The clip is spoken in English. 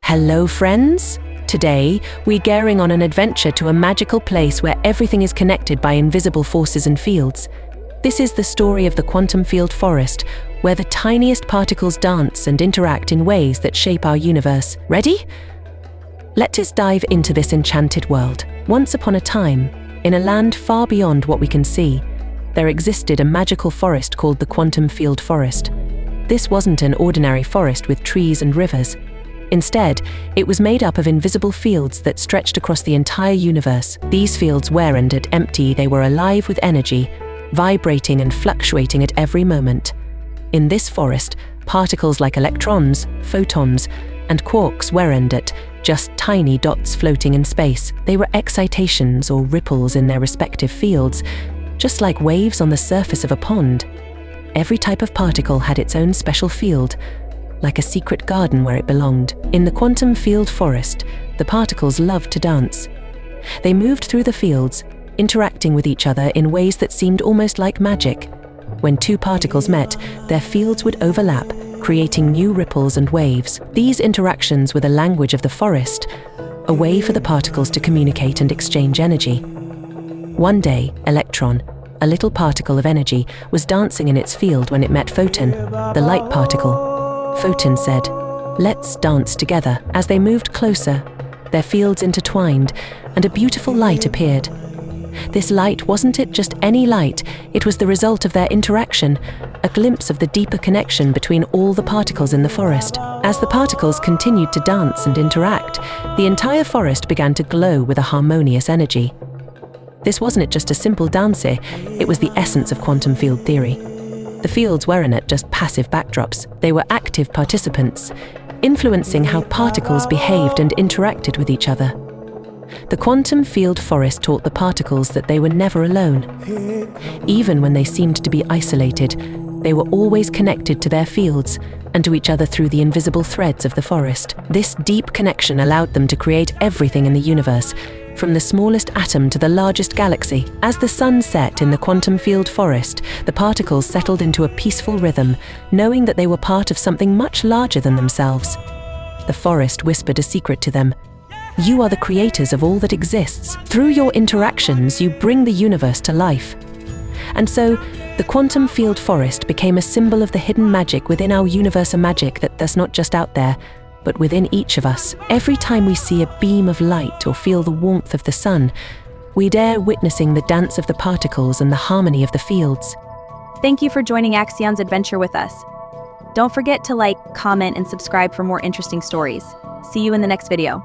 Hello, friends! Today, we're going on an adventure to a magical place where everything is connected by invisible forces and fields. This is the story of the quantum field forest, where the tiniest particles dance and interact in ways that shape our universe. Ready? Let us dive into this enchanted world. Once upon a time, in a land far beyond what we can see, there existed a magical forest called the quantum field forest. This wasn't an ordinary forest with trees and rivers. Instead, it was made up of invisible fields that stretched across the entire universe. These fields weren't empty, they were alive with energy, vibrating and fluctuating at every moment. In this forest, particles like electrons, photons, and quarks weren't just tiny dots floating in space. They were excitations or ripples in their respective fields, just like waves on the surface of a pond. Every type of particle had its own special field, like a secret garden where it belonged. In the quantum field forest, the particles loved to dance. They moved through the fields, interacting with each other in ways that seemed almost like magic. When two particles met, their fields would overlap, creating new ripples and waves. These interactions were the language of the forest, a way for the particles to communicate and exchange energy. One day, Electron, a little particle of energy, was dancing in its field when it met Photon, the light particle. Photon said, "Let's dance together." As they moved closer, their fields intertwined, and a beautiful light appeared. This light wasn't just any light, it was the result of their interaction, a glimpse of the deeper connection between all the particles in the forest. As the particles continued to dance and interact, the entire forest began to glow with a harmonious energy. This wasn't just a simple dance, it was the essence of quantum field theory. The fields weren't just passive backdrops, they were active participants, influencing how particles behaved and interacted with each other. The quantum field forest taught the particles that they were never alone. Even when they seemed to be isolated, they were always connected to their fields and to each other through the invisible threads of the forest. This deep connection allowed them to create everything in the universe, from the smallest atom to the largest galaxy. As the sun set in the quantum field forest, the particles settled into a peaceful rhythm, knowing that they were part of something much larger than themselves. The forest whispered a secret to them. You are the creators of all that exists. Through your interactions, you bring the universe to life. And so, the quantum field forest became a symbol of the hidden magic within our universe, a magic that's not just out there, but within each of us. Every time we see a beam of light or feel the warmth of the sun, we dare witnessing the dance of the particles and the harmony of the fields. Thank you for joining Axion's adventure with us. Don't forget to like, comment, and subscribe for more interesting stories. See you in the next video.